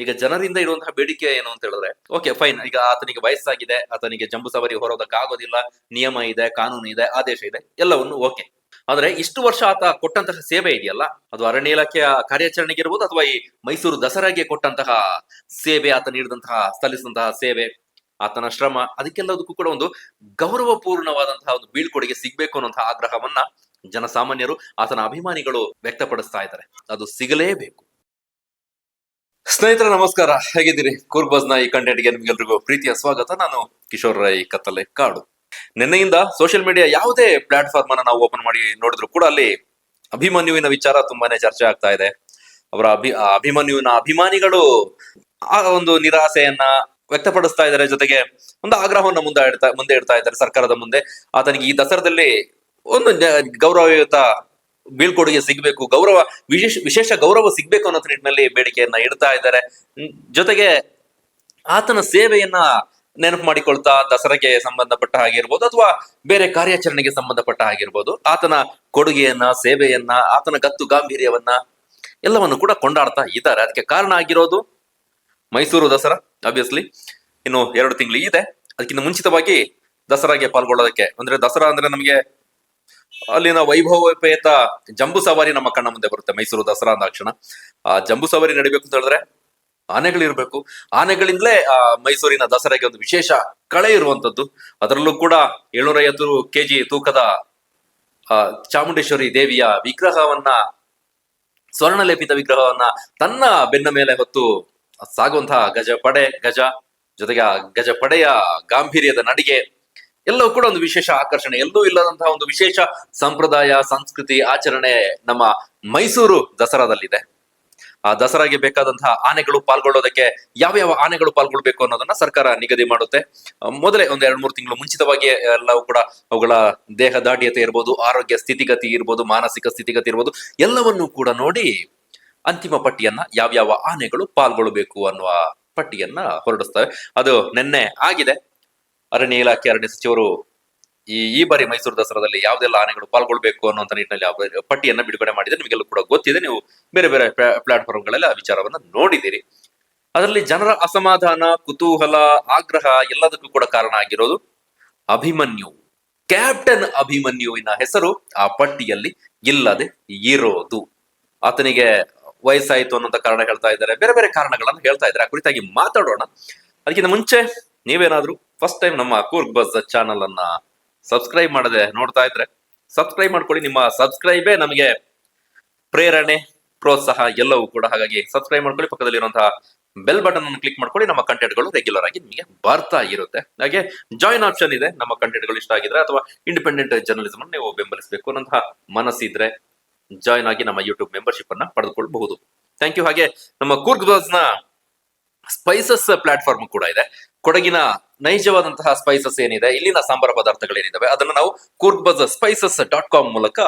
ಈಗ ಜನರಿಂದ ಇರುವಂತಹ ಬೇಡಿಕೆ ಏನು ಅಂತ ಹೇಳಿದ್ರೆ, ಓಕೆ ಫೈನ್, ಈಗ ಆತನಿಗೆ ವಯಸ್ಸಾಗಿದೆ, ಆತನಿಗೆ ಜಂಬೂ ಸವಾರಿ ಹೊರೋದಕ್ಕಾಗೋದಿಲ್ಲ, ನಿಯಮ ಇದೆ, ಕಾನೂನು ಇದೆ, ಆದೇಶ ಇದೆ, ಎಲ್ಲವನ್ನು ಓಕೆ. ಆದ್ರೆ ಇಷ್ಟು ವರ್ಷ ಆತ ಕೊಟ್ಟಂತಹ ಸೇವೆ ಇದೆಯಲ್ಲ, ಅದು ಅರಣ್ಯ ಇಲಾಖೆಯ ಕಾರ್ಯಾಚರಣೆಗೆ ಇರ್ಬೋದು, ಅಥವಾ ಈ ಮೈಸೂರು ದಸರಾಗೆ ಕೊಟ್ಟಂತಹ ಸೇವೆ, ಆತ ನೀಡಿದಂತಹ ಸಲ್ಲಿಸಿದಂತಹ ಸೇವೆ, ಆತನ ಶ್ರಮ, ಅದಕ್ಕೆಲ್ಲದಕ್ಕೂ ಕೂಡ ಒಂದು ಗೌರವಪೂರ್ಣವಾದಂತಹ ಒಂದು ಬೀಳ್ಕೊಡುಗೆ ಸಿಗ್ಬೇಕು ಅನ್ನುವಂತಹ ಆಗ್ರಹವನ್ನ ಜನಸಾಮಾನ್ಯರು, ಆತನ ಅಭಿಮಾನಿಗಳು ವ್ಯಕ್ತಪಡಿಸ್ತಾ ಇದ್ದಾರೆ. ಅದು ಸಿಗಲೇಬೇಕು. ಸ್ನೇಹಿತರ ನಮಸ್ಕಾರ, ಹೇಗಿದ್ದೀರಿ? ಕೂರ್ಗ್ ಬಸ್ ನ ಈ ಕಂಟೆಂಟ್ಗೆ ನಿಮ್ಗೆಲ್ರಿಗೂ ಪ್ರೀತಿಯ ಸ್ವಾಗತ. ನಾನು ಕಿಶೋರ್ ರೈ ಕತ್ತಲೆ ಕಾಡು. ನಿನ್ನೆಯಿಂದ ಸೋಷಿಯಲ್ ಮೀಡಿಯಾ ಯಾವುದೇ ಪ್ಲಾಟ್ಫಾರ್ಮ್ ಅನ್ನ ನಾವು ಓಪನ್ ಮಾಡಿ ನೋಡಿದ್ರು ಕೂಡ ಅಲ್ಲಿ ಅಭಿಮನ್ಯುವಿನ ವಿಚಾರ ತುಂಬಾನೇ ಚರ್ಚೆ ಆಗ್ತಾ ಇದೆ. ಅವರ ಅಭಿಮನ್ಯುವಿನ ಅಭಿಮಾನಿಗಳು ಆ ಒಂದು ನಿರಾಸೆಯನ್ನ ವ್ಯಕ್ತಪಡಿಸ್ತಾ ಇದ್ದಾರೆ, ಜೊತೆಗೆ ಒಂದು ಆಗ್ರಹವನ್ನ ಮುಂದೆ ಇಡ್ತಾ ಇದ್ದಾರೆ ಸರ್ಕಾರದ ಮುಂದೆ. ಆತನಿಗೆ ಈ ದಸರಾದಲ್ಲಿ ಒಂದು ಗೌರವಯುತ ಬೀಳ್ಕೊಡುಗೆ ಸಿಗ್ಬೇಕು, ವಿಶೇಷ ಗೌರವ ಸಿಗ್ಬೇಕು ಅನ್ನೋ ನಿಟ್ಟಿನಲ್ಲಿ ಬೇಡಿಕೆಯನ್ನ ಇಡ್ತಾ ಇದ್ದಾರೆ. ಜೊತೆಗೆ ಆತನ ಸೇವೆಯನ್ನ ನೆನಪು ಮಾಡಿಕೊಳ್ತಾ ದಸರಾಗೆ ಸಂಬಂಧಪಟ್ಟ ಹಾಗಿರ್ಬೋದು, ಅಥವಾ ಬೇರೆ ಕಾರ್ಯಾಚರಣೆಗೆ ಸಂಬಂಧಪಟ್ಟ ಹಾಗಿರ್ಬೋದು, ಆತನ ಕೊಡುಗೆಯನ್ನ, ಸೇವೆಯನ್ನ, ಆತನ ಗತ್ತು ಗಾಂಭೀರ್ಯವನ್ನ ಎಲ್ಲವನ್ನು ಕೂಡ ಕೊಂಡಾಡ್ತಾ ಇದ್ದಾರೆ. ಅದಕ್ಕೆ ಕಾರಣ ಆಗಿರೋದು ಮೈಸೂರು ದಸರಾ. ಆಬ್ವಿಯಸ್ಲಿ ಇನ್ನು 2 ತಿಂಗಳು ಇದೆ. ಅದಕ್ಕಿಂತ ಮುಂಚಿತವಾಗಿ ದಸರಾಗೆ ಪಾಲ್ಗೊಳ್ಳೋದಕ್ಕೆ, ಅಂದ್ರೆ ದಸರಾ ಅಂದ್ರೆ ನಮಗೆ ಅಲ್ಲಿನ ವೈಭವೋಪೇತ ಜಂಬೂ ಸವಾರಿ ನಮ್ಮ ಕಣ್ಣ ಮುಂದೆ ಬರುತ್ತೆ. ಮೈಸೂರು ದಸರಾ ಅಂದಾಕ್ಷಣ ಆ ಜಂಬೂ ಸವಾರಿ ನಡಿಬೇಕು ಅಂತ ಹೇಳಿದ್ರೆ ಆನೆಗಳಿರ್ಬೇಕು. ಆನೆಗಳಿಂದಲೇ ಮೈಸೂರಿನ ದಸರಾಗೆ ಒಂದು ವಿಶೇಷ ಕಳೆ ಇರುವಂತದ್ದು. ಅದರಲ್ಲೂ ಕೂಡ 750 kg ತೂಕದ ಚಾಮುಂಡೇಶ್ವರಿ ದೇವಿಯ ವಿಗ್ರಹವನ್ನ, ಸ್ವರ್ಣಲೇಪಿತ ವಿಗ್ರಹವನ್ನ ತನ್ನ ಬೆನ್ನ ಮೇಲೆ ಹೊತ್ತು ಸಾಗುವಂತಹ ಗಜ, ಜೊತೆಗೆ ಆ ಗಜಪಡೆಯ ಗಾಂಭೀರ್ಯದ ನಡಿಗೆ ಎಲ್ಲವೂ ಕೂಡ ಒಂದು ವಿಶೇಷ ಆಕರ್ಷಣೆ. ಎಲ್ಲೂ ಇಲ್ಲದಂತಹ ಒಂದು ವಿಶೇಷ ಸಂಪ್ರದಾಯ, ಸಂಸ್ಕೃತಿ, ಆಚರಣೆ ನಮ್ಮ ಮೈಸೂರು ದಸರಾದಲ್ಲಿದೆ. ಆ ದಸರಾಗೆ ಬೇಕಾದಂತಹ ಆನೆಗಳು ಪಾಲ್ಗೊಳ್ಳೋದಕ್ಕೆ ಯಾವ ಆನೆಗಳು ಪಾಲ್ಗೊಳ್ಬೇಕು ಅನ್ನೋದನ್ನ ಸರ್ಕಾರ ನಿಗದಿ ಮಾಡುತ್ತೆ. ಮೊದಲೇ ಒಂದು 2-3 ತಿಂಗಳು ಮುಂಚಿತವಾಗಿ ಎಲ್ಲವೂ ಕೂಡ ಅವುಗಳ ದೇಹ ದಾಢ್ಯತೆ ಇರ್ಬೋದು, ಆರೋಗ್ಯ ಸ್ಥಿತಿಗತಿ ಇರ್ಬೋದು, ಮಾನಸಿಕ ಸ್ಥಿತಿಗತಿ ಇರ್ಬೋದು, ಎಲ್ಲವನ್ನೂ ಕೂಡ ನೋಡಿ ಅಂತಿಮ ಪಟ್ಟಿಯನ್ನ ಯಾವ್ಯಾವ ಆನೆಗಳು ಪಾಲ್ಗೊಳ್ಬೇಕು ಅನ್ನುವ ಪಟ್ಟಿಯನ್ನ ಹೊರಡಿಸ್ತವೆ. ಅದು ನಿನ್ನೆ ಆಗಿದೆ. ಅರಣ್ಯ ಇಲಾಖೆ ಅರಣ್ಯ ಸಚಿವರು ಈ ಬಾರಿ ಮೈಸೂರು ದಸರಾದಲ್ಲಿ ಯಾವ್ದೆಲ್ಲ ಆನೆಗಳು ಪಾಲ್ಗೊಳ್ಬೇಕು ಅನ್ನುವಂತ ನಿಟ್ಟಿನಲ್ಲಿ ಪಟ್ಟಿಯನ್ನ ಬಿಡುಗಡೆ ಮಾಡಿದೆ. ನಿಮಗೆಲ್ಲ ಕೂಡ ಗೊತ್ತಿದೆ, ನೀವು ಬೇರೆ ಬೇರೆ ಪ್ಲಾಟ್ಫಾರ್ಮ್ ಗಳೆಲ್ಲ ಆ ವಿಚಾರವನ್ನ ನೋಡಿದಿರಿ. ಅದರಲ್ಲಿ ಜನರ ಅಸಮಾಧಾನ, ಕುತೂಹಲ, ಆಗ್ರಹ ಎಲ್ಲದಕ್ಕೂ ಕೂಡ ಕಾರಣ ಆಗಿರೋದು ಅಭಿಮನ್ಯು, ಕ್ಯಾಪ್ಟನ್ ಅಭಿಮನ್ಯುವಿನ ಹೆಸರು ಆ ಪಟ್ಟಿಯಲ್ಲಿ ಇಲ್ಲದೆ ಇರೋದು. ಆತನಿಗೆ ವಯಸ್ಸಾಯಿತು ಅನ್ನೋಂತ ಕಾರಣ ಹೇಳ್ತಾ ಇದ್ದಾರೆ, ಬೇರೆ ಬೇರೆ ಕಾರಣಗಳನ್ನು ಹೇಳ್ತಾ ಇದ್ದಾರೆ. ಆ ಕುರಿತಾಗಿ ಮಾತಾಡೋಣ. ಅದಕ್ಕಿಂತ ಮುಂಚೆ ನೀವೇನಾದ್ರೂ ಫಸ್ಟ್ ಟೈಮ್ ನಮ್ಮ ಕೂರ್ಗ್ ಬಸ್ ಚಾನಲ್ ಅನ್ನ ಸಬ್ಸ್ಕ್ರೈಬ್ ಮಾಡದೆ ನೋಡ್ತಾ ಇದ್ರೆ ಸಬ್ಸ್ಕ್ರೈಬ್ ಮಾಡ್ಕೊಳ್ಳಿ. ನಿಮ್ಮ ಸಬ್ಸ್ಕ್ರೈಬೇ ನಮಗೆ ಪ್ರೇರಣೆ, ಪ್ರೋತ್ಸಾಹ ಎಲ್ಲವೂ ಕೂಡ. ಹಾಗಾಗಿ ಸಬ್ಸ್ಕ್ರೈಬ್ ಮಾಡ್ಕೊಳ್ಳಿ. ಪಕ್ಕದಲ್ಲಿರುವಂತಹ ಬೆಲ್ ಬಟನ್ ಅನ್ನು ಕ್ಲಿಕ್ ಮಾಡ್ಕೊಳ್ಳಿ. ನಮ್ಮ ಕಂಟೆಂಟ್ಗಳು ರೆಗ್ಯುಲರ್ ಆಗಿ ನಿಮಗೆ ಬರ್ತಾ ಇರುತ್ತೆ. ಹಾಗೆ ಜಾಯಿನ್ ಆಪ್ಷನ್ ಇದೆ. ನಮ್ಮ ಕಂಟೆಂಟ್ಗಳು ಇಷ್ಟ ಆಗಿದ್ರೆ ಅಥವಾ ಇಂಡಿಪೆಂಡೆಂಟ್ ಜರ್ನಲಿಸಮ್ ಅನ್ನು ನೀವು ಬೆಂಬಲಿಸಬೇಕು ಅನ್ನೋಂತಹ ಮನಸ್ಸಿದ್ರೆ ಜಾಯಿನ್ ಆಗಿ ನಮ್ಮ ಯೂಟ್ಯೂಬ್ ಮೆಂಬರ್ಶಿಪ್ ಅನ್ನ ಪಡೆದುಕೊಳ್ಳಬಹುದು. Thank you. ಹಾಗೆ ನಮ್ಮ ಕೂರ್ಗ್ ಬಸ್ ನ ಸ್ಪೈಸಸ್ ಪ್ಲಾಟ್ಫಾರ್ಮ್ ಕೂಡ ಇದೆ. ಕೊಡಗಿನ ನೈಜವಾದಂತಹ ಸ್ಪೈಸಸ್ ಏನಿದೆ, ಇಲ್ಲಿನ ಸಾಂಬಾರ ಪದಾರ್ಥಗಳೇನಿದಾವೆ, ಅದನ್ನ ನಾವು ಕೂರ್ಗ್ ಬಸ್ spices.com ಮೂಲಕ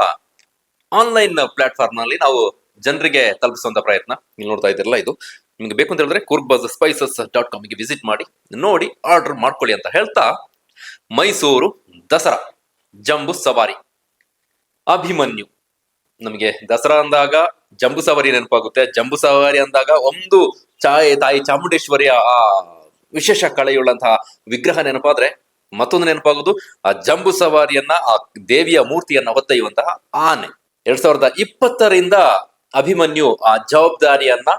ಆನ್ಲೈನ್ ಪ್ಲಾಟ್ಫಾರ್ಮ್ ನಲ್ಲಿ ನಾವು ಜನರಿಗೆ ತಲುಪಿಸುವಂತ ಪ್ರಯತ್ನ. ನೀವು ನೋಡ್ತಾ ಇದ್ದೀರಲ್ಲ, ಇದು ನಿಮ್ಗೆ ಬೇಕು ಅಂತ ಹೇಳಿದ್ರೆ ಕೂರ್ಗ್ ಬಸ್ spices.com ಗೆ ವಿಸಿಟ್ ಮಾಡಿ, ನೋಡಿ ಆರ್ಡರ್ ಮಾಡ್ಕೊಳ್ಳಿ ಅಂತ ಹೇಳ್ತಾ, ಮೈಸೂರು ದಸರಾ ಜಂಬೂ ಸವಾರಿ ಅಭಿಮನ್ಯು. ನಮಗೆ ದಸರಾ ಅಂದಾಗ ಜಂಬೂ ಸವಾರಿ ನೆನಪಾಗುತ್ತೆ. ಜಂಬೂ ಸವಾರಿ ಅಂದಾಗ ಒಂದು ತಾಯಿ ಚಾಮುಂಡೇಶ್ವರಿಯ ಆ ವಿಶೇಷ ಕಳೆಯುಳ್ಳಂತಹ ವಿಗ್ರಹ ನೆನಪಾದ್ರೆ, ಮತ್ತೊಂದು ನೆನಪಾಗೋದು ಆ ಜಂಬೂ ಸವಾರಿಯನ್ನ, ಆ ದೇವಿಯ ಮೂರ್ತಿಯನ್ನ ಹೊತ್ತೊಯ್ಯುವಂತಹ ಆನೆ. 2020ರಿಂದ ಅಭಿಮನ್ಯು ಆ ಜವಾಬ್ದಾರಿಯನ್ನ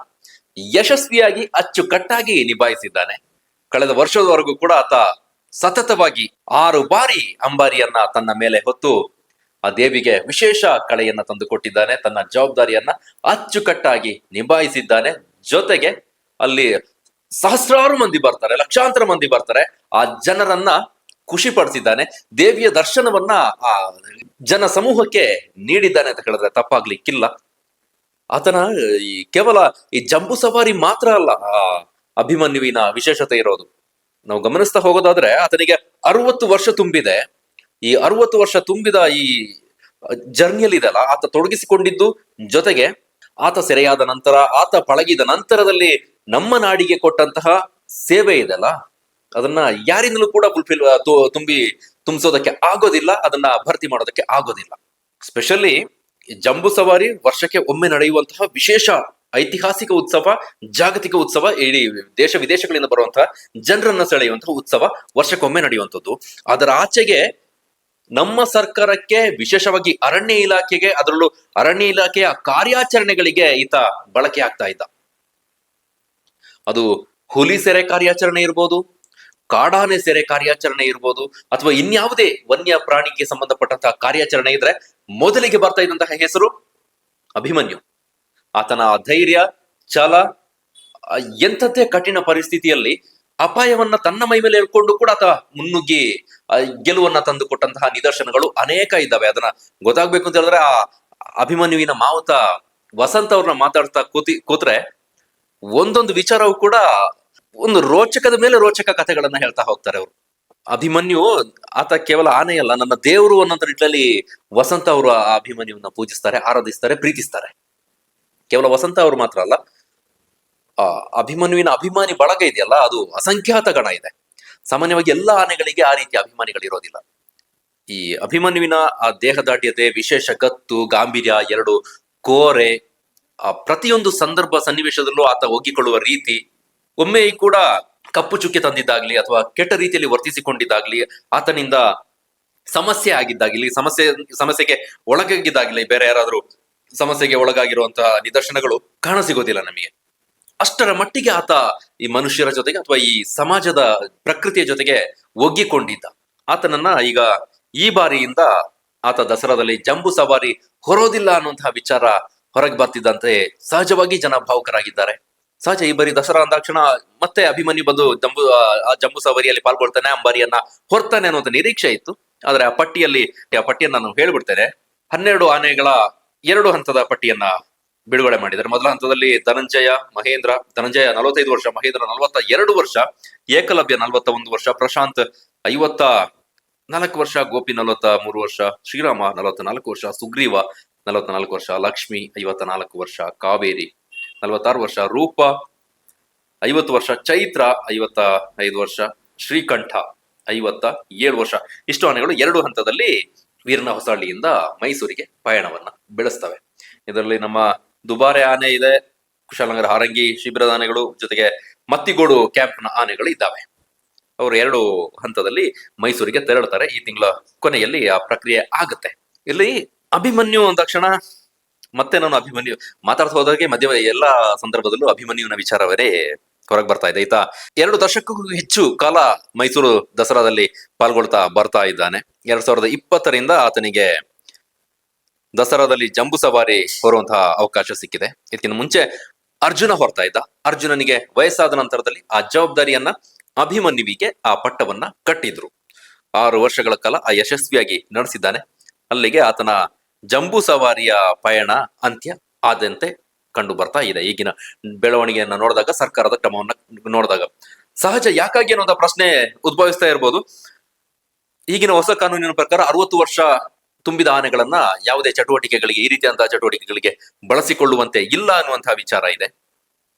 ಯಶಸ್ವಿಯಾಗಿ ಅಚ್ಚುಕಟ್ಟಾಗಿ ನಿಭಾಯಿಸಿದ್ದಾನೆ. ಕಳೆದ ವರ್ಷದವರೆಗೂ ಕೂಡ ಆತ ಸತತವಾಗಿ 6 ಬಾರಿ ಅಂಬಾರಿಯನ್ನ ತನ್ನ ಮೇಲೆ ಹೊತ್ತು ಆ ದೇವಿಗೆ ವಿಶೇಷ ಕಳೆಯನ್ನ ತಂದು ಕೊಟ್ಟಿದ್ದಾನೆ. ತನ್ನ ಜವಾಬ್ದಾರಿಯನ್ನ ಅಚ್ಚುಕಟ್ಟಾಗಿ ನಿಭಾಯಿಸಿದ್ದಾನೆ. ಜೊತೆಗೆ ಅಲ್ಲಿ ಸಹಸ್ರಾರು ಮಂದಿ ಬರ್ತಾರೆ, ಲಕ್ಷಾಂತರ ಮಂದಿ ಬರ್ತಾರೆ. ಆ ಜನರನ್ನ ಖುಷಿ ಪಡಿಸಿದ್ದಾನೆ. ದೇವಿಯ ದರ್ಶನವನ್ನ ಆ ಜನ ಸಮೂಹಕ್ಕೆ ನೀಡಿದ್ದಾನೆ ಅಂತ ಹೇಳಿದ್ರೆ ತಪ್ಪಾಗ್ಲಿಕ್ಕಿಲ್ಲ. ಆತನ ಕೇವಲ ಈ ಜಂಬೂ ಸವಾರಿ ಮಾತ್ರ ಅಲ್ಲ ಆ ಅಭಿಮನ್ಯುವಿನ ವಿಶೇಷತೆ ಇರೋದು. ನಾವು ಗಮನಿಸ್ತಾ ಹೋಗೋದಾದ್ರೆ ಆತನಿಗೆ 60 ವರ್ಷ ತುಂಬಿದೆ. ಈ 60 ವರ್ಷ ತುಂಬಿದ ಈ ಜರ್ನಿಯಲ್ಲಿ ಇದೆಲ್ಲ ಆತ ತೊಡಗಿಸಿಕೊಂಡಿದ್ದು, ಜೊತೆಗೆ ಆತ ಸೆರೆಯಾದ ನಂತರ, ಆತ ಪಳಗಿದ ನಂತರದಲ್ಲಿ ನಮ್ಮ ನಾಡಿಗೆ ಕೊಟ್ಟಂತಹ ಸೇವೆ ಇದೆಲ್ಲ, ಅದನ್ನ ಯಾರಿಂದಲೂ ಕೂಡ ತುಂಬಿಸೋದಕ್ಕೆ ಆಗೋದಿಲ್ಲ, ಅದನ್ನ ಭರ್ತಿ ಮಾಡೋದಕ್ಕೆ ಆಗೋದಿಲ್ಲ. ಸ್ಪೆಷಲಿ ಜಂಬೂ ಸವಾರಿ ವರ್ಷಕ್ಕೆ ಒಮ್ಮೆ ನಡೆಯುವಂತಹ ವಿಶೇಷ ಐತಿಹಾಸಿಕ ಉತ್ಸವ, ಜಾಗತಿಕ ಉತ್ಸವ, ಇಡೀ ದೇಶ ವಿದೇಶಗಳಿಂದ ಬರುವಂತಹ ಜನರನ್ನ ಸೆಳೆಯುವಂತಹ ಉತ್ಸವ, ವರ್ಷಕ್ಕೊಮ್ಮೆ ನಡೆಯುವಂಥದ್ದು. ಅದರ ಆಚೆಗೆ ನಮ್ಮ ಸರ್ಕಾರಕ್ಕೆ, ವಿಶೇಷವಾಗಿ ಅರಣ್ಯ ಇಲಾಖೆಗೆ, ಅದರಲ್ಲೂ ಅರಣ್ಯ ಇಲಾಖೆಯ ಕಾರ್ಯಾಚರಣೆಗಳಿಗೆ ಈತ ಬಳಕೆ ಆಗ್ತಾ ಇದ್ದ. ಅದು ಹುಲಿ ಸೆರೆ ಕಾರ್ಯಾಚರಣೆ ಇರ್ಬೋದು, ಕಾಡಾನೆ ಸೆರೆ ಕಾರ್ಯಾಚರಣೆ ಇರ್ಬೋದು, ಅಥವಾ ಇನ್ಯಾವುದೇ ವನ್ಯ ಪ್ರಾಣಿಗೆ ಸಂಬಂಧಪಟ್ಟಂತಹ ಕಾರ್ಯಾಚರಣೆ ಇದ್ರೆ ಮೊದಲಿಗೆ ಬರ್ತಾ ಇದ್ದಂತಹ ಹೆಸರು ಅಭಿಮನ್ಯು. ಆತನ ಧೈರ್ಯ, ಛಲ, ಎಂಥದ್ದೇ ಕಠಿಣ ಪರಿಸ್ಥಿತಿಯಲ್ಲಿ ಅಪಾಯವನ್ನ ತನ್ನ ಮೈ ಮೇಲೆ ಹೇಳ್ಕೊಂಡು ಕೂಡ ಆತ ಮುನ್ನುಗ್ಗಿ ಗೆಲುವನ್ನ ತಂದು ಕೊಟ್ಟಂತಹ ನಿದರ್ಶನಗಳು ಅನೇಕ ಇದ್ದಾವೆ. ಅದನ್ನ ಗೊತ್ತಾಗ್ಬೇಕು ಅಂತ ಹೇಳಿದ್ರೆ ಆ ಅಭಿಮನ್ಯುವಿನ ಮಾವುತ ವಸಂತ ಅವ್ರನ್ನ ಮಾತಾಡ್ತಾ ಕೂತ್ರೆ ಒಂದೊಂದು ವಿಚಾರವು ಕೂಡ ಒಂದು ರೋಚಕದ ಮೇಲೆ ರೋಚಕ ಕಥೆಗಳನ್ನ ಹೇಳ್ತಾ ಹೋಗ್ತಾರೆ ಅವರು. ಅಭಿಮನ್ಯು ಆತ ಕೇವಲ ಆನೆಯಲ್ಲ, ನನ್ನ ದೇವರು ಅನ್ನೋ ನಿಟ್ಟಿನಲ್ಲಿ ವಸಂತ ಅವರು ಆ ಅಭಿಮನ್ಯುವನ್ನ ಪೂಜಿಸ್ತಾರೆ, ಆರಾಧಿಸ್ತಾರೆ, ಪ್ರೀತಿಸ್ತಾರೆ. ಕೇವಲ ವಸಂತ ಅವರು ಮಾತ್ರ ಅಲ್ಲ, ಆ ಅಭಿಮನ್ಯುವಿನ ಅಭಿಮಾನಿ ಬಳಗ ಇದೆಯಲ್ಲ, ಅದು ಅಸಂಖ್ಯಾತ ಗಣ ಇದೆ. ಸಾಮಾನ್ಯವಾಗಿ ಎಲ್ಲಾ ಆನೆಗಳಿಗೆ ಆ ರೀತಿಯ ಅಭಿಮಾನಿಗಳಿರೋದಿಲ್ಲ. ಈ ಅಭಿಮನ್ಯುವಿನ ಆ ದೇಹದಾಢ್ಯತೆ, ವಿಶೇಷ ಗತ್ತು, ಗಾಂಭೀರ್ಯ, ಎರಡು ಕೋರೆ, ಆ ಪ್ರತಿಯೊಂದು ಸಂದರ್ಭ ಸನ್ನಿವೇಶದಲ್ಲೂ ಆತ ಒಗ್ಗಿಕೊಳ್ಳುವ ರೀತಿ, ಒಮ್ಮೆ ಕೂಡ ಕಪ್ಪು ಚುಕ್ಕೆ ತಂದಿದ್ದಾಗ್ಲಿ ಅಥವಾ ಕೆಟ್ಟ ರೀತಿಯಲ್ಲಿ ವರ್ತಿಸಿಕೊಂಡಿದ್ದಾಗ್ಲಿ, ಆತನಿಂದ ಸಮಸ್ಯೆ ಆಗಿದ್ದಾಗ್ಲಿ, ಸಮಸ್ಯೆಗೆ ಒಳಗಾಗಿದ್ದಾಗ್ಲಿ, ಬೇರೆ ಯಾರಾದ್ರೂ ಸಮಸ್ಯೆಗೆ ಒಳಗಾಗಿರುವಂತಹ ನಿದರ್ಶನಗಳು ಕಾಣಸಿಗೋದಿಲ್ಲ ನಮಗೆ. ಅಷ್ಟರ ಮಟ್ಟಿಗೆ ಆತ ಈ ಮನುಷ್ಯರ ಜೊತೆಗೆ ಅಥವಾ ಈ ಸಮಾಜದ ಪ್ರಕೃತಿಯ ಜೊತೆಗೆ ಒಗ್ಗಿಕೊಂಡಿದ್ದ. ಆತನನ್ನ ಈಗ ಈ ಬಾರಿಯಿಂದ ಆತ ದಸರಾದಲ್ಲಿ ಜಂಬೂ ಸವಾರಿ ಹೊರೋದಿಲ್ಲ ಅನ್ನುವಂತಹ ವಿಚಾರ ಹೊರಗೆ ಬರ್ತಿದ್ದಂತೆ ಸಹಜವಾಗಿ ಜನ ಭಾವುಕರಾಗಿದ್ದಾರೆ. ಸಹಜ, ಈ ಬಾರಿ ದಸರಾ ಅಂದಾಕ್ಷಣ ಮತ್ತೆ ಅಭಿಮನ್ಯು ಬಂದು ಜಂಬೂ ಸವಾರಿಯಲ್ಲಿ ಪಾಲ್ಗೊಳ್ತಾನೆ, ಅಂಬಾರಿಯನ್ನ ಹೊರ್ತಾನೆ ಅನ್ನುವಂತ ನಿರೀಕ್ಷೆ ಇತ್ತು. ಆದ್ರೆ ಆ ಪಟ್ಟಿಯನ್ನು ನಾನು ಹೇಳ್ಬಿಡ್ತೇನೆ. 12 ಆನೆಗಳ 2 ಹಂತದ ಪಟ್ಟಿಯನ್ನ ಬಿಡುಗಡೆ ಮಾಡಿದ್ದಾರೆ. ಮೊದಲ ಹಂತದಲ್ಲಿ ಧನಂಜಯ 45 ವರ್ಷ, ಮಹೇಂದ್ರ 42 ವರ್ಷ, ಏಕಲವ್ಯ 41 ವರ್ಷ, ಪ್ರಶಾಂತ್ 54 ವರ್ಷ, ಗೋಪಿ 43 ವರ್ಷ, ಶ್ರೀರಾಮ 44 ವರ್ಷ, ಸುಗ್ರೀವ 44 ವರ್ಷ, ಲಕ್ಷ್ಮಿ 54 ವರ್ಷ, ಕಾವೇರಿ 46 ವರ್ಷ, ರೂಪ 50 ವರ್ಷ, ಚೈತ್ರ 55 ವರ್ಷ, ಶ್ರೀಕಂಠ 57 ವರ್ಷ. ಇಷ್ಟು ಆನೆಗಳು 2 ಹಂತದಲ್ಲಿ ವೀರನ ಹೊಸಹಳ್ಳಿಯಿಂದ ಮೈಸೂರಿಗೆ ಪಯಣವನ್ನ ಬೆಳೆಸ್ತವೆ. ಇದರಲ್ಲಿ ನಮ್ಮ ದುಬಾರೆ ಆನೆ ಇದೆ, ಕುಶಾಲನಗರ ಹಾರಂಗಿ ಶಿಬಿರದ ಆನೆಗಳು, ಜೊತೆಗೆ ಮತ್ತಿಗೋಡು ಕ್ಯಾಂಪ್ನ ಆನೆಗಳು ಇದ್ದಾವೆ. ಅವರು 2 ಹಂತದಲ್ಲಿ ಮೈಸೂರಿಗೆ ತೆರಳುತ್ತಾರೆ. ಈ ತಿಂಗಳ ಕೊನೆಯಲ್ಲಿ ಆ ಪ್ರಕ್ರಿಯೆ ಆಗುತ್ತೆ. ಇಲ್ಲಿ ಅಭಿಮನ್ಯು ಅಂದ ತಕ್ಷಣ ಮತ್ತೆ ನಾನು ಅಭಿಮನ್ಯು ಮಾತಾಡ್ತಾ ಹೋದಾಗೆ ಮಧ್ಯ ಎಲ್ಲಾ ಸಂದರ್ಭದಲ್ಲೂ ಅಭಿಮನ್ಯುವಿನ ವಿಚಾರವೇ ಹೊರಗೆ ಬರ್ತಾ ಇದೆ. ಈತ 2 ದಶಕಕ್ಕೂ ಹೆಚ್ಚು ಕಾಲ ಮೈಸೂರು ದಸರಾದಲ್ಲಿ ಪಾಲ್ಗೊಳ್ತಾ ಬರ್ತಾ ಇದ್ದಾನೆ. 2020ರಿಂದ ಆತನಿಗೆ ದಸರಾದಲ್ಲಿ ಜಂಬೂ ಸವಾರಿ ಹೊರುವಂತಹ ಅವಕಾಶ ಸಿಕ್ಕಿದೆ. ಇದಕ್ಕಿಂತ ಮುಂಚೆ ಅರ್ಜುನ ಹೊರ್ತಾ ಇದ್ದ. ಅರ್ಜುನನಿಗೆ ವಯಸ್ಸಾದ ನಂತರದಲ್ಲಿ ಆ ಜವಾಬ್ದಾರಿಯನ್ನ ಅಭಿಮನ್ಯುವಿಗೆ ಆ ಪಟ್ಟವನ್ನ ಕಟ್ಟಿದ್ರು. 6 ವರ್ಷಗಳ ಕಾಲ ಆ ಯಶಸ್ವಿಯಾಗಿ ನಡೆಸಿದ್ದಾನೆ. ಅಲ್ಲಿಗೆ ಆತನ ಜಂಬೂ ಸವಾರಿಯ ಪಯಣ ಅಂತ್ಯ ಆದಂತೆ ಕಂಡು ಬರ್ತಾ ಇದೆ. ಈಗಿನ ಬೆಳವಣಿಗೆಯನ್ನ ನೋಡಿದಾಗ, ಸರ್ಕಾರದ ಕ್ರಮವನ್ನ ನೋಡಿದಾಗ ಸಹಜ ಯಾಕಾಗಿ ಅನ್ನೋ ಪ್ರಶ್ನೆ ಉದ್ಭವಿಸ್ತಾ ಇರ್ಬೋದು. ಈಗಿನ ಹೊಸ ಕಾನೂನಿನ ಪ್ರಕಾರ 60 ವರ್ಷ ತುಂಬಿದ ಆನೆಗಳನ್ನ ಯಾವುದೇ ಚಟುವಟಿಕೆಗಳಿಗೆ, ಈ ರೀತಿಯಂತಹ ಚಟುವಟಿಕೆಗಳಿಗೆ ಬಳಸಿಕೊಳ್ಳುವಂತೆ ಇಲ್ಲ ಅನ್ನುವಂತಹ ವಿಚಾರ ಇದೆ.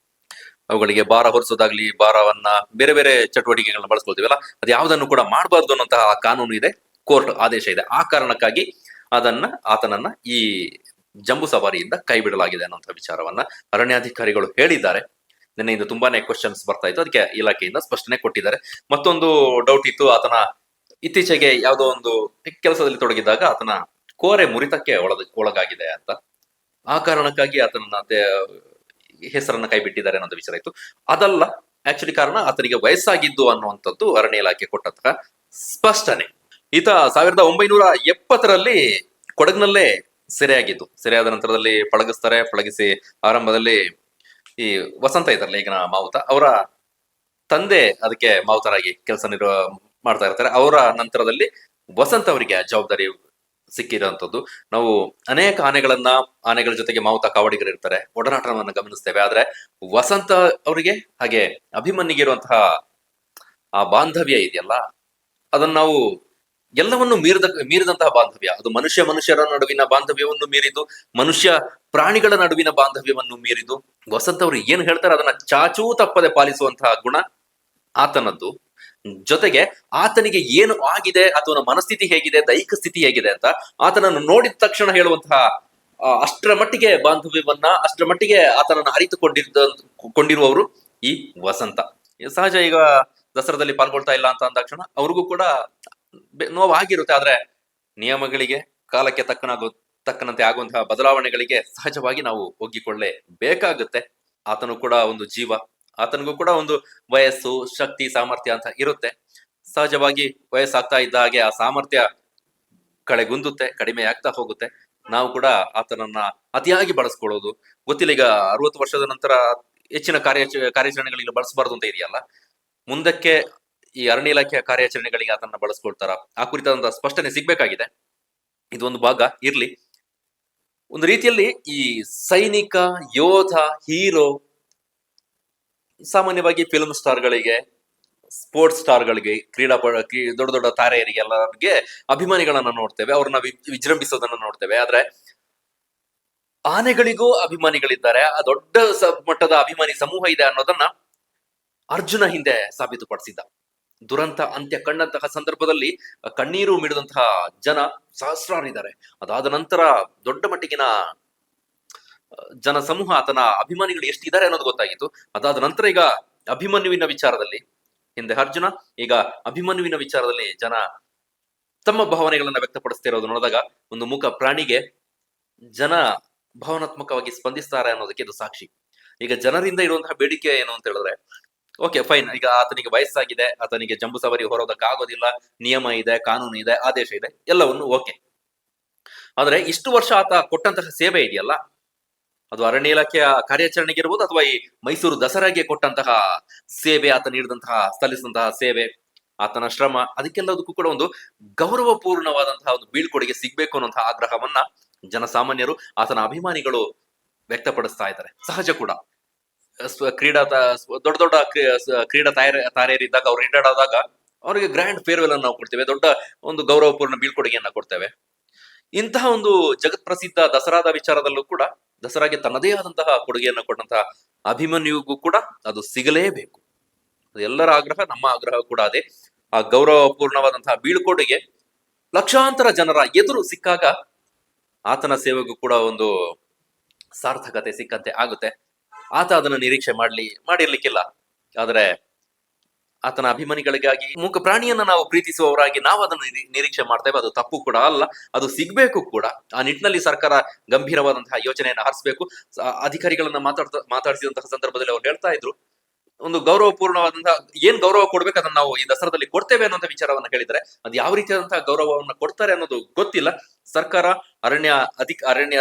ಅವುಗಳಿಗೆ ಭಾರ ಹೊರಿಸೋದಾಗ್ಲಿ, ಭಾರವನ್ನ ಬೇರೆ ಬೇರೆ ಚಟುವಟಿಕೆಗಳನ್ನ ಬಳಸ್ಕೊಳ್ತೀವಲ್ಲ, ಅದು ಯಾವುದನ್ನು ಕೂಡ ಮಾಡಬಾರ್ದು ಅನ್ನುವಂತಹ ಕಾನೂನು ಇದೆ, ಕೋರ್ಟ್ ಆದೇಶ ಇದೆ. ಆ ಕಾರಣಕ್ಕಾಗಿ ಆತನನ್ನ ಈ ಜಂಬೂ ಸವಾರಿಯಿಂದ ಕೈ ಬಿಡಲಾಗಿದೆ ಅನ್ನುವಂತಹ ವಿಚಾರವನ್ನ ಅರಣ್ಯಾಧಿಕಾರಿಗಳು ಹೇಳಿದ್ದಾರೆ. ನಿನ್ನೆಯಿಂದ ತುಂಬಾನೇ ಕ್ವಶನ್ಸ್ ಬರ್ತಾ ಇತ್ತು, ಅದಕ್ಕೆ ಇಲಾಖೆಯಿಂದ ಸ್ಪಷ್ಟನೆ ಕೊಟ್ಟಿದ್ದಾರೆ. ಮತ್ತೊಂದು ಡೌಟ್ ಇತ್ತು, ಆತನ ಇತ್ತೀಚೆಗೆ ಯಾವುದೋ ಒಂದು ಕೆಲಸದಲ್ಲಿ ತೊಡಗಿದಾಗ ಆತನ ಕೋರೆ ಮುರಿತಕ್ಕೆ ಒಳಗಾಗಿದೆ ಅಂತ. ಆ ಕಾರಣಕ್ಕಾಗಿ ಆತನ ಹೆಸರನ್ನ ಕೈ ಬಿಟ್ಟಿದ್ದಾರೆ ಅನ್ನೋ ವಿಚಾರ ಇತ್ತು. ಅದಲ್ಲ, ಆಕ್ಚುಲಿ ಕಾರಣ ಆತನಿಗೆ ವಯಸ್ಸಾಗಿದ್ದು ಅನ್ನುವಂಥದ್ದು ಅರಣ್ಯ ಇಲಾಖೆ ಕೊಟ್ಟಂತಹ ಸ್ಪಷ್ಟನೆ. ಈತ 1970ರಲ್ಲಿ ಕೊಡಗಿನಲ್ಲೇ ಸೆರೆಯಾಗಿದ್ದು. ಸೆರೆಯಾದ ನಂತರದಲ್ಲಿ ಪಳಗಿಸಿ ಆರಂಭದಲ್ಲಿ ಈ ವಸಂತ ಇದಾರಲ್ಲ ಈಗಿನ ಮಾವುತ, ಅವರ ತಂದೆ ಅದಕ್ಕೆ ಮಾವುತರಾಗಿ ಕೆಲಸ ಮಾಡ್ತಾ ಇರ್ತಾರೆ. ಅವರ ನಂತರದಲ್ಲಿ ವಸಂತ ಅವರಿಗೆ ಜವಾಬ್ದಾರಿ ಸಿಕ್ಕಿರುವಂತದ್ದು. ನಾವು ಅನೇಕ ಆನೆಗಳ ಜೊತೆಗೆ ಮಾವುತ ಕಾವಡಿಗರು ಇರ್ತಾರೆ, ಒಡನಾಟವನ್ನು ಗಮನಿಸ್ತೇವೆ. ಆದ್ರೆ ವಸಂತ ಅವರಿಗೆ ಹಾಗೆ ಅಭಿಮನ್ಯುಗಿರುವಂತಹ ಆ ಬಾಂಧವ್ಯ ಇದೆಯಲ್ಲ, ಅದನ್ನ ನಾವು ಎಲ್ಲವನ್ನು ಮೀರಿದಂತಹ ಬಾಂಧವ್ಯ, ಅದು ಮನುಷ್ಯರ ನಡುವಿನ ಬಾಂಧವ್ಯವನ್ನು ಮೀರಿದ್ದು, ಮನುಷ್ಯ ಪ್ರಾಣಿಗಳ ನಡುವಿನ ಬಾಂಧವ್ಯವನ್ನು ಮೀರಿದ್ದು. ವಸಂತ ಅವರು ಏನು ಹೇಳ್ತಾರೆ ಅದನ್ನ ಚಾಚೂ ತಪ್ಪದೆ ಪಾಲಿಸುವಂತಹ ಗುಣ ಆತನದ್ದು. ಜೊತೆಗೆ ಆತನಿಗೆ ಏನು ಆಗಿದೆ, ಆತನ ಮನಸ್ಥಿತಿ ಹೇಗಿದೆ, ದೈಹಿಕ ಸ್ಥಿತಿ ಹೇಗಿದೆ ಅಂತ ಆತನನ್ನು ನೋಡಿದ ತಕ್ಷಣ ಹೇಳುವಂತಹ ಅಷ್ಟರ ಮಟ್ಟಿಗೆ ಬಾಂಧವ್ಯವನ್ನ ಅಷ್ಟರ ಮಟ್ಟಿಗೆ ಆತನನ್ನು ಕೊಂಡಿರುವವರು ಈ ವಸಂತ. ಸಹಜ, ಈಗ ದಸರಾದಲ್ಲಿ ಪಾಲ್ಗೊಳ್ತಾ ಇಲ್ಲ ಅಂತ ಅಂದಾಕ್ಷಣ ಅವ್ರಿಗೂ ಕೂಡ ನೋವಾಗಿರುತ್ತೆ. ಆದ್ರೆ ನಿಯಮಗಳಿಗೆ, ಕಾಲಕ್ಕೆ ತಕ್ಕನಂತೆ ಆಗುವಂತಹ ಬದಲಾವಣೆಗಳಿಗೆ ಸಹಜವಾಗಿ ನಾವು ಒಗ್ಗಿಕೊಳ್ಳೇ ಬೇಕಾಗುತ್ತೆ. ಆತನು ಕೂಡ ಒಂದು ಜೀವ, ಆತನಿಗೂ ಕೂಡ ಒಂದು ವಯಸ್ಸು, ಶಕ್ತಿ, ಸಾಮರ್ಥ್ಯ ಅಂತ ಇರುತ್ತೆ. ಸಹಜವಾಗಿ ವಯಸ್ಸಾಗ್ತಾ ಇದ್ದ ಹಾಗೆ ಆ ಸಾಮರ್ಥ್ಯ ಕಳೆಗುಂದುತ್ತೆ, ಕಡಿಮೆ ಆಗ್ತಾ ಹೋಗುತ್ತೆ. ನಾವು ಕೂಡ ಆತನನ್ನ ಅತಿಯಾಗಿ ಬಳಸ್ಕೊಳ್ಳೋದು ಗೊತ್ತಿಲ್ಲ. ಈಗ 60 ವರ್ಷದ ನಂತರ ಹೆಚ್ಚಿನ ಕಾರ್ಯಾಚರಣೆಗಳಿಗೆ ಬಳಸಬಾರ್ದು ಅಂತ ಇದೆಯಲ್ಲ, ಮುಂದಕ್ಕೆ ಈ ಅರಣ್ಯ ಇಲಾಖೆಯ ಕಾರ್ಯಾಚರಣೆಗಳಿಗೆ ಆತನ ಬಳಸ್ಕೊಳ್ತಾರ, ಆ ಕುರಿತಾದಂತಹ ಸ್ಪಷ್ಟನೆ ಸಿಗ್ಬೇಕಾಗಿದೆ. ಇದೊಂದು ಭಾಗ ಇರ್ಲಿ. ಒಂದು ರೀತಿಯಲ್ಲಿ ಈ ಸೈನಿಕ, ಯೋಧ, ಹೀರೋ, ಸಾಮಾನ್ಯವಾಗಿ ಫಿಲ್ಮ್ ಸ್ಟಾರ್ಗಳಿಗೆ, ಸ್ಪೋರ್ಟ್ಸ್ ಸ್ಟಾರ್ಗಳಿಗೆ, ದೊಡ್ಡ ದೊಡ್ಡ ತಾರೆಯರಿಗೆ ಎಲ್ಲರಿಗೆ ಅಭಿಮಾನಿಗಳನ್ನ ನೋಡ್ತೇವೆ, ಅವ್ರನ್ನ ವಿಜೃಂಭಿಸೋದನ್ನ ನೋಡ್ತೇವೆ. ಆದ್ರೆ ಆನೆಗಳಿಗೂ ಅಭಿಮಾನಿಗಳಿದ್ದಾರೆ, ಆ ದೊಡ್ಡ ಮಟ್ಟದ ಅಭಿಮಾನಿ ಸಮೂಹ ಇದೆ ಅನ್ನೋದನ್ನ ಅರ್ಜುನ ಹಿಂದೆ ಸಾಬೀತುಪಡಿಸಿದ್ದ. ದುರಂತ ಅಂತ್ಯ ಕಂಡಂತಹ ಸಂದರ್ಭದಲ್ಲಿ ಕಣ್ಣೀರು ಮಿಡಿದಂತಹ ಜನ ಸಹಸ್ರಾರಿದ್ದಾರೆ. ಅದಾದ ನಂತರ ದೊಡ್ಡ ಮಟ್ಟಿಗಿನ ಜನ ಸಮೂಹ, ಆತನ ಅಭಿಮಾನಿಗಳು ಎಷ್ಟಿದ್ದಾರೆ ಅನ್ನೋದು ಗೊತ್ತಾಗಿತ್ತು. ಅದಾದ ನಂತರ ಈಗ ಅಭಿಮನ್ಯುವಿನ ವಿಚಾರದಲ್ಲಿ, ಹಿಂದೆ ಅರ್ಜುನ, ಈಗ ಅಭಿಮನ್ಯುವಿನ ವಿಚಾರದಲ್ಲಿ ಜನ ತಮ್ಮ ಭಾವನೆಗಳನ್ನ ವ್ಯಕ್ತಪಡಿಸ್ತಿರೋದು ನೋಡಿದಾಗ ಒಂದು ಮೂಕ ಪ್ರಾಣಿಗೆ ಜನ ಭಾವನಾತ್ಮಕವಾಗಿ ಸ್ಪಂದಿಸ್ತಾರೆ ಅನ್ನೋದಕ್ಕೆ ಇದು ಸಾಕ್ಷಿ. ಈಗ ಜನರಿಂದ ಇರುವಂತಹ ಬೇಡಿಕೆ ಏನು ಅಂತ ಹೇಳಿದ್ರೆ, ಓಕೆ ಫೈನ್, ಈಗ ಆತನಿಗೆ ವಯಸ್ಸಾಗಿದೆ, ಆತನಿಗೆ ಜಂಬೂ ಸವಾರಿ ಹೊರೋದಕ್ಕಾಗೋದಿಲ್ಲ, ನಿಯಮ ಇದೆ, ಕಾನೂನು ಇದೆ, ಆದೇಶ ಇದೆ, ಎಲ್ಲವನ್ನು ಓಕೆ. ಆದ್ರೆ ಇಷ್ಟು ವರ್ಷ ಆತ ಕೊಟ್ಟಂತಹ ಸೇವೆ ಇದೆಯಲ್ಲ, ಅದು ಅರಣ್ಯ ಇಲಾಖೆಯ ಕಾರ್ಯಾಚರಣೆಗೆ ಇರ್ಬೋದು, ಅಥವಾ ಈ ಮೈಸೂರು ದಸರಾಗೆ ಕೊಟ್ಟಂತಹ ಸೇವೆ, ಆತ ನೀಡಿದಂತಹ ಸಲ್ಲಿಸಿದಂತಹ ಸೇವೆ, ಆತನ ಶ್ರಮ, ಅದಕ್ಕೆಲ್ಲದಕ್ಕೂ ಕೂಡ ಒಂದು ಗೌರವಪೂರ್ಣವಾದಂತಹ ಒಂದು ಬೀಳ್ಕೊಡುಗೆ ಸಿಗ್ಬೇಕು ಅನ್ನೋಂತಹ ಆಗ್ರಹವನ್ನ ಜನಸಾಮಾನ್ಯರು, ಆತನ ಅಭಿಮಾನಿಗಳು ವ್ಯಕ್ತಪಡಿಸ್ತಾ ಇದ್ದಾರೆ. ಸಹಜ ಕೂಡ. ದೊಡ್ಡ ದೊಡ್ಡ ಕ್ರೀಡಾ ತಾರೆಯರಿದ್ದಾಗ, ಅವ್ರು ರಿಟೈರ್ಡ್ ಆದಾಗ ಅವರಿಗೆ ಗ್ರ್ಯಾಂಡ್ ಫೇರ್ವೆಲ್ ಅನ್ನು ನಾವು ಕೊಡ್ತೇವೆ, ದೊಡ್ಡ ಒಂದು ಗೌರವಪೂರ್ಣ ಬೀಳ್ಕೊಡುಗೆಯನ್ನ ಕೊಡ್ತೇವೆ. ಇಂತಹ ಒಂದು ಜಗತ್ ಪ್ರಸಿದ್ಧ ದಸರಾದ ವಿಚಾರದಲ್ಲೂ ಕೂಡ, ದಸರಾಗೆ ತನ್ನದೇ ಆದಂತಹ ಕೊಡುಗೆಯನ್ನು ಕೊಟ್ಟಂತಹ ಅಭಿಮನ್ಯುಗೂ ಕೂಡ ಅದು ಸಿಗಲೇಬೇಕು. ಎಲ್ಲರ ಆಗ್ರಹ, ನಮ್ಮ ಆಗ್ರಹ ಕೂಡ ಅದೇ. ಆ ಗೌರವಪೂರ್ಣವಾದಂತಹ ಬೀಳ್ಕೊಡುಗೆ ಲಕ್ಷಾಂತರ ಜನರ ಎದುರು ಸಿಕ್ಕಾಗ ಆತನ ಸೇವೆಗೂ ಕೂಡ ಒಂದು ಸಾರ್ಥಕತೆ ಸಿಕ್ಕಂತೆ ಆಗುತ್ತೆ. ಆತ ಅದನ್ನ ನಿರೀಕ್ಷೆ ಮಾಡಿರ್ಲಿಕ್ಕಿಲ್ಲ. ಆದ್ರೆ ಆತನ ಅಭಿಮಾನಿಗಳಿಗಾಗಿ ಮೂಕ ಪ್ರಾಣಿಯನ್ನ ನಾವು ಪ್ರೀತಿಸುವವರಾಗಿ ನಾವು ಅದನ್ನು ನಿರೀಕ್ಷೆ ಮಾಡ್ತೇವೆ. ಅದು ತಪ್ಪು ಕೂಡ ಅಲ್ಲ, ಅದು ಸಿಗ್ಬೇಕು ಕೂಡ. ಆ ನಿಟ್ಟಿನಲ್ಲಿ ಸರ್ಕಾರ ಗಂಭೀರವಾದಂತಹ ಯೋಚನೆಯನ್ನ ಹರಿಸಬೇಕು. ಅಧಿಕಾರಿಗಳನ್ನ ಮಾತಾಡಿಸಿದಂತಹ ಸಂದರ್ಭದಲ್ಲಿ ಅವ್ರು ಹೇಳ್ತಾ ಇದ್ರು, ಒಂದು ಗೌರವಪೂರ್ಣವಾದಂತಹ ಏನ್ ಗೌರವ ಕೊಡ್ಬೇಕು ಅದನ್ನ ನಾವು ಈ ದಸರಾದಲ್ಲಿ ಕೊಡ್ತೇವೆ ಅನ್ನೋಂಥ ವಿಚಾರವನ್ನ ಹೇಳಿದ್ರೆ, ಅದು ಯಾವ ರೀತಿಯಾದಂತಹ ಗೌರವವನ್ನ ಕೊಡ್ತಾರೆ ಅನ್ನೋದು ಗೊತ್ತಿಲ್ಲ. ಸರ್ಕಾರ, ಅರಣ್ಯ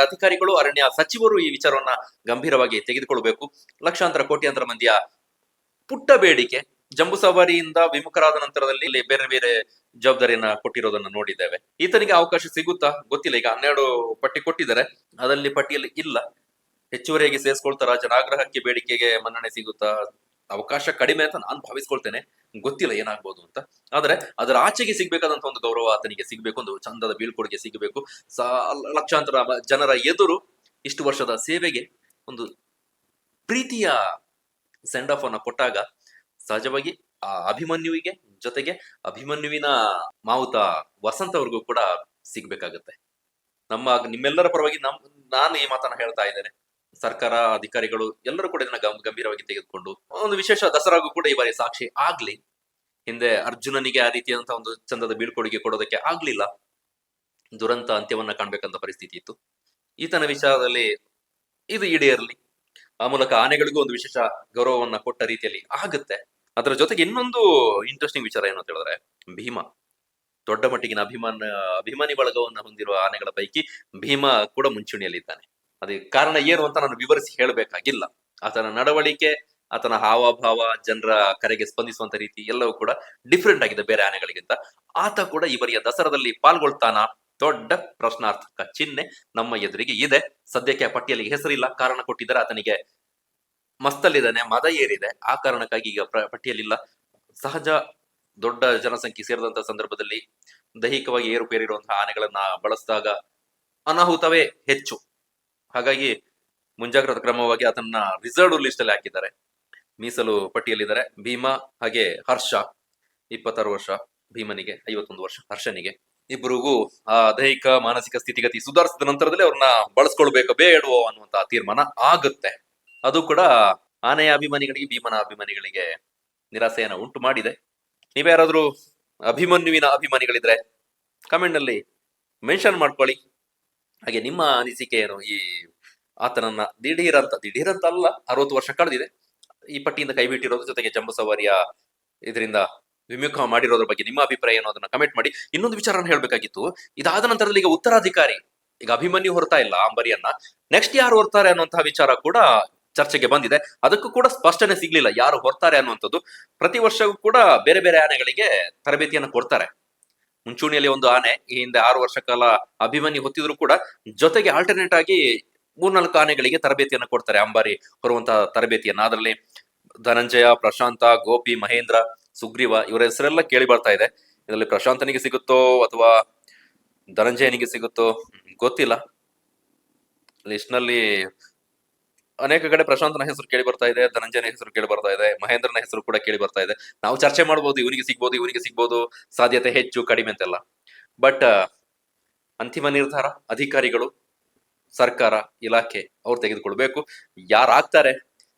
ಅಧಿಕಾರಿಗಳು, ಅರಣ್ಯ ಸಚಿವರು ಈ ವಿಚಾರವನ್ನ ಗಂಭೀರವಾಗಿ ತೆಗೆದುಕೊಳ್ಬೇಕು. ಲಕ್ಷಾಂತರ ಕೋಟ್ಯಾಂತರ ಮಂದಿಯ ಪುಟ್ಟ ಬೇಡಿಕೆ. ಜಂಬೂ ಸವಾರಿಯಿಂದ ವಿಮುಖರಾದ ನಂತರದಲ್ಲಿ ಇಲ್ಲಿ ಬೇರೆ ಬೇರೆ ಜವಾಬ್ದಾರಿಯನ್ನ ಕೊಟ್ಟಿರೋದನ್ನ ನೋಡಿದ್ದೇವೆ. ಈತನಿಗೆ ಅವಕಾಶ ಸಿಗುತ್ತಾ ಗೊತ್ತಿಲ್ಲ. ಈಗ 12 ಪಟ್ಟಿ ಕೊಟ್ಟಿದ್ದಾರೆ, ಅದರಲ್ಲಿ ಪಟ್ಟಿಯಲ್ಲಿ ಇಲ್ಲ. ಹೆಚ್ಚುವರಿಯಾಗಿ ಸೇರಿಸ್ಕೊಳ್ತಾರ, ಜನಾಗ್ರಹಕ್ಕೆ ಬೇಡಿಕೆಗೆ ಮನ್ನಣೆ ಸಿಗುತ್ತಾ? ಅವಕಾಶ ಕಡಿಮೆ ಅಂತ ನಾನು ಭಾವಿಸ್ಕೊಳ್ತೇನೆ, ಗೊತ್ತಿಲ್ಲ ಏನಾಗ್ಬೋದು ಅಂತ. ಆದ್ರೆ ಅದರ ಆಚೆಗೆ ಸಿಗ್ಬೇಕಾದಂತ ಒಂದು ಗೌರವ ಆತನಿಗೆ ಸಿಗ್ಬೇಕು, ಒಂದು ಚಂದದ ಬೀಳ್ಕೊಡುಗೆ ಸಿಗಬೇಕು. ಲಕ್ಷಾಂತರ ಜನರ ಎದುರು ಇಷ್ಟು ವರ್ಷದ ಸೇವೆಗೆ ಒಂದು ಪ್ರೀತಿಯ ಸೆಂಡ್ ಆಫ್ ಅನ್ನ ಕೊಟ್ಟಾಗ ಸಹಜವಾಗಿ ಆ ಅಭಿಮನ್ಯುವಿಗೆ, ಜೊತೆಗೆ ಅಭಿಮನ್ಯುವಿನ ಮಾವುತ ವಸಂತ ಅವ್ರಿಗೂ ಕೂಡ ಸಿಗ್ಬೇಕಾಗತ್ತೆ. ನಿಮ್ಮೆಲ್ಲರ ಪರವಾಗಿ ನಾನು ಈ ಮಾತನ್ನ ಹೇಳ್ತಾ ಇದ್ದೇನೆ. ಸರ್ಕಾರ, ಅಧಿಕಾರಿಗಳು ಎಲ್ಲರೂ ಕೂಡ ಇದನ್ನ ಗಂಭೀರವಾಗಿ ತೆಗೆದುಕೊಂಡು ಒಂದು ವಿಶೇಷ ದಸರಾಗೂ ಕೂಡ ಈ ಬಾರಿ ಸಾಕ್ಷಿ ಆಗ್ಲಿ. ಹಿಂದೆ ಅರ್ಜುನನಿಗೆ ಆ ರೀತಿಯಾದಂತಹ ಒಂದು ಚಂದದ ಬೀಳ್ಕೊಡುಗೆ ಕೊಡೋದಕ್ಕೆ ಆಗ್ಲಿಲ್ಲ, ದುರಂತ ಅಂತ್ಯವನ್ನ ಕಾಣ್ಬೇಕಂತ ಪರಿಸ್ಥಿತಿ ಇತ್ತು. ಈತನ ವಿಚಾರದಲ್ಲಿ ಇದು ಈಡೇರಲಿ. ಆ ಮೂಲಕ ಆನೆಗಳಿಗೂ ಒಂದು ವಿಶೇಷ ಗೌರವವನ್ನ ಕೊಟ್ಟ ರೀತಿಯಲ್ಲಿ ಆಗುತ್ತೆ. ಅದರ ಜೊತೆಗೆ ಇನ್ನೊಂದು ಇಂಟ್ರೆಸ್ಟಿಂಗ್ ವಿಚಾರ ಏನು ಅಂತ ಹೇಳಿದ್ರೆ, ಭೀಮ ದೊಡ್ಡ ಮಟ್ಟಿಗಿನ ಅಭಿಮಾನಿ ಬಳಗವನ್ನ ಹೊಂದಿರುವ ಆನೆಗಳ ಪೈಕಿ ಭೀಮ ಕೂಡ ಮುಂಚೂಣಿಯಲ್ಲಿದ್ದಾನೆ. ಅದಕ್ಕೆ ಕಾರಣ ಏನು ಅಂತ ನಾನು ವಿವರಿಸಿ ಹೇಳಬೇಕಾಗಿಲ್ಲ. ಆತನ ನಡವಳಿಕೆ, ಆತನ ಹಾವಭಾವ, ಜನರ ಕರೆಗೆ ಸ್ಪಂದಿಸುವಂತ ರೀತಿ ಎಲ್ಲವೂ ಕೂಡ ಡಿಫ್ರೆಂಟ್ ಆಗಿದೆ ಬೇರೆ ಆನೆಗಳಿಗಿಂತ. ಆತ ಕೂಡ ಈ ಬಾರಿಯ ದಸರಾದಲ್ಲಿ ಪಾಲ್ಗೊಳ್ತಾನ? ದೊಡ್ಡ ಪ್ರಶ್ನಾರ್ಥಕ ಚಿಹ್ನೆ ನಮ್ಮ ಎದುರಿಗೆ ಇದೆ. ಸದ್ಯಕ್ಕೆ ಆ ಪಟ್ಟಿಯಲ್ಲಿ ಹೆಸರಿಲ್ಲ, ಕಾರಣ ಕೊಟ್ಟಿದ್ದಾರೆ, ಆತನಿಗೆ ಮಸ್ತಲ್ಲಿದ್ದಾನೆ, ಮದ ಏರಿದೆ, ಆ ಕಾರಣಕ್ಕಾಗಿ ಈಗ ಪಟ್ಟಿಯಲ್ಲಿಲ್ಲ. ಸಹಜ, ದೊಡ್ಡ ಜನಸಂಖ್ಯೆ ಸೇರಿದಂತಹ ಸಂದರ್ಭದಲ್ಲಿ ದೈಹಿಕವಾಗಿ ಏರುಪೇರಿರುವಂತಹ ಆನೆಗಳನ್ನ ಬಳಸಿದಾಗ ಅನಾಹುತವೇ ಹೆಚ್ಚು. ಹಾಗಾಗಿ ಮುಂಜಾಗ್ರತಾ ಕ್ರಮವಾಗಿ ಆತನ್ನ ರಿಸರ್ವ್ ಲಿಸ್ಟ್ ಅಲ್ಲಿ ಹಾಕಿದ್ದಾರೆ, ಮೀಸಲು ಪಟ್ಟಿಯಲ್ಲಿದ್ದಾರೆ. ಭೀಮಾ ಹಾಗೆ ಹರ್ಷ 26 ವರ್ಷ ಭೀಮನಿಗೆ, 51 ವರ್ಷ ಹರ್ಷನಿಗೆ. ಇಬ್ಬರಿಗೂ ಆ ದೈಹಿಕ ಮಾನಸಿಕ ಸ್ಥಿತಿಗತಿ ಸುಧಾರಿಸಿದ ನಂತರದಲ್ಲಿ ಅವ್ರನ್ನ ಬಳಸ್ಕೊಳ್ಬೇಕು ಬೇಡವೋ ಅನ್ನುವಂತ ತೀರ್ಮಾನ ಆಗುತ್ತೆ. ಅದು ಕೂಡ ಆನೆಯ ಅಭಿಮಾನಿಗಳಿಗೆ ಭೀಮನ ಅಭಿಮಾನಿಗಳಿಗೆ ನಿರಾಸೆಯನ್ನ ಉಂಟು ಮಾಡಿದೆ. ನೀವ್ಯಾರಾದ್ರೂ ಅಭಿಮನ್ಯುವಿನ ಅಭಿಮಾನಿಗಳಿದ್ರೆ ಕಮೆಂಟ್ ನಲ್ಲಿ ಮೆನ್ಷನ್ ಮಾಡ್ಕೊಳ್ಳಿ. ಹಾಗೆ ನಿಮ್ಮ ಅನಿಸಿಕೆ ಏನು ಈ ಆತನನ್ನ ದಿಢೀರಂತ ಅಲ್ಲ, 60 ವರ್ಷ ಕಳೆದಿದೆ, ಈ ಪಟ್ಟಿಯಿಂದ ಕೈ ಬಿಟ್ಟಿರೋದ್ರ ಜೊತೆಗೆ ಜಂಬೂ ಸವಾರಿಯ ಇದರಿಂದ ವಿಮುಖ ಮಾಡಿರೋದ್ರ ಬಗ್ಗೆ ನಿಮ್ಮ ಅಭಿಪ್ರಾಯ ಏನು ಅದನ್ನ ಕಮೆಂಟ್ ಮಾಡಿ. ಇನ್ನೊಂದು ವಿಚಾರನ ಹೇಳ್ಬೇಕಾಗಿತ್ತು, ಇದಾದ ನಂತರದಲ್ಲಿ ಈಗ ಉತ್ತರಾಧಿಕಾರಿ, ಈಗ ಅಭಿಮನ್ಯು ಹೊರತಾ ಇಲ್ಲ ಅಂಬರಿಯನ್ನ, ನೆಕ್ಸ್ಟ್ ಯಾರು ಹೊರ್ತಾರೆ ಅನ್ನುವಂತಹ ವಿಚಾರ ಕೂಡ ಚರ್ಚೆಗೆ ಬಂದಿದೆ. ಅದಕ್ಕೂ ಕೂಡ ಸ್ಪಷ್ಟನೆ ಸಿಗ್ಲಿಲ್ಲ ಯಾರು ಹೊರ್ತಾರೆ ಅನ್ನುವಂಥದ್ದು. ಪ್ರತಿ ವರ್ಷವೂ ಕೂಡ ಬೇರೆ ಬೇರೆ ಆನೆಗಳಿಗೆ ತರಬೇತಿಯನ್ನು ಕೊಡ್ತಾರೆ. ಮುಂಚೂಣಿಯಲ್ಲಿ ಒಂದು ಆನೆ ಈ ಹಿಂದೆ 6 ವರ್ಷ ಕಾಲ ಅಭಿಮನ್ಯು ಹೊತ್ತಿದ್ರು ಕೂಡ ಜೊತೆಗೆ ಆಲ್ಟರ್ನೇಟ್ ಆಗಿ 3-4 ಆನೆಗಳಿಗೆ ತರಬೇತಿಯನ್ನು ಕೊಡ್ತಾರೆ, ಅಂಬಾರಿ ಹೊರುವಂತಹ ತರಬೇತಿಯನ್ನ. ಅದರಲ್ಲಿ ಧನಂಜಯ, ಪ್ರಶಾಂತ, ಗೋಪಿ, ಮಹೇಂದ್ರ, ಸುಗ್ರೀವ ಇವರ ಹೆಸರೆಲ್ಲ ಕೇಳಿ ಬರ್ತಾ ಇದೆ. ಇದರಲ್ಲಿ ಪ್ರಶಾಂತನಿಗೆ ಸಿಗುತ್ತೋ ಅಥವಾ ಧನಂಜಯನಿಗೆ ಸಿಗುತ್ತೋ ಗೊತ್ತಿಲ್ಲ. ಲಿಸ್ಟ್ ನಲ್ಲಿ ಅನೇಕ ಕಡೆ ಪ್ರಶಾಂತನ ಹೆಸರು ಕೇಳಿ ಬರ್ತಾ ಇದೆ, ಧನಂಜಯನ ಹೆಸರು ಕೇಳಿ ಬರ್ತಾ ಇದೆ, ಮಹೇಂದ್ರನ ಹೆಸರು ಕೂಡ ಕೇಳಿ ಬರ್ತಾ ಇದೆ. ನಾವು ಚರ್ಚೆ ಮಾಡಬಹುದು, ಇವನಿಗೆ ಸಿಗ್ಬೋದು, ಸಾಧ್ಯತೆ ಹೆಚ್ಚು ಕಡಿಮೆ ಅಂತೆಲ್ಲ. ಬಟ್ ಅಂತಿಮ ನಿರ್ಧಾರ ಅಧಿಕಾರಿಗಳು, ಸರ್ಕಾರ, ಇಲಾಖೆ ಅವ್ರು ತೆಗೆದುಕೊಳ್ಬೇಕು. ಯಾರಾಗ್ತಾರೆ,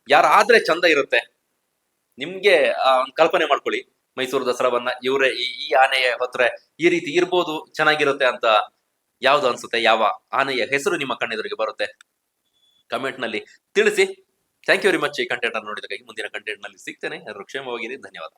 ಯಾರಾದ್ರೆ ಚಂದ ಇರುತ್ತೆ, ನಿಮ್ಗೆ ಕಲ್ಪನೆ ಮಾಡ್ಕೊಳ್ಳಿ ಮೈಸೂರು ದಸರಾವನ್ನ ಇವರೇ ಈ ಆನೆಯ ಹೊತ್ರೆ ಈ ರೀತಿ ಇರ್ಬೋದು, ಚೆನ್ನಾಗಿರುತ್ತೆ ಅಂತ ಯಾವ್ದು ಅನ್ಸುತ್ತೆ? ಯಾವ ಆನೆಯ ಹೆಸರು ನಿಮ್ಮ ಕಣ್ಣೆದುರಿಗೆ ಬರುತ್ತೆ? ಕಮೆಂಟ್ ನಲ್ಲಿ ತಿಳಿಸಿ. ಥ್ಯಾಂಕ್ ಯು ವೆರಿ ಮಚ್ ಈ ಕಂಟೆಂಟ್ ಅನ್ನು ನೋಡಿದಕ್ಕಾಗಿ. ಮುಂದಿನ ಕಂಟೆಂಟ್ ನಲ್ಲಿ ಸಿಗ್ತೇನೆ. ಎಲ್ಲರೂ ಕ್ಷೇಮವಾಗಿರಿ. ಧನ್ಯವಾದ.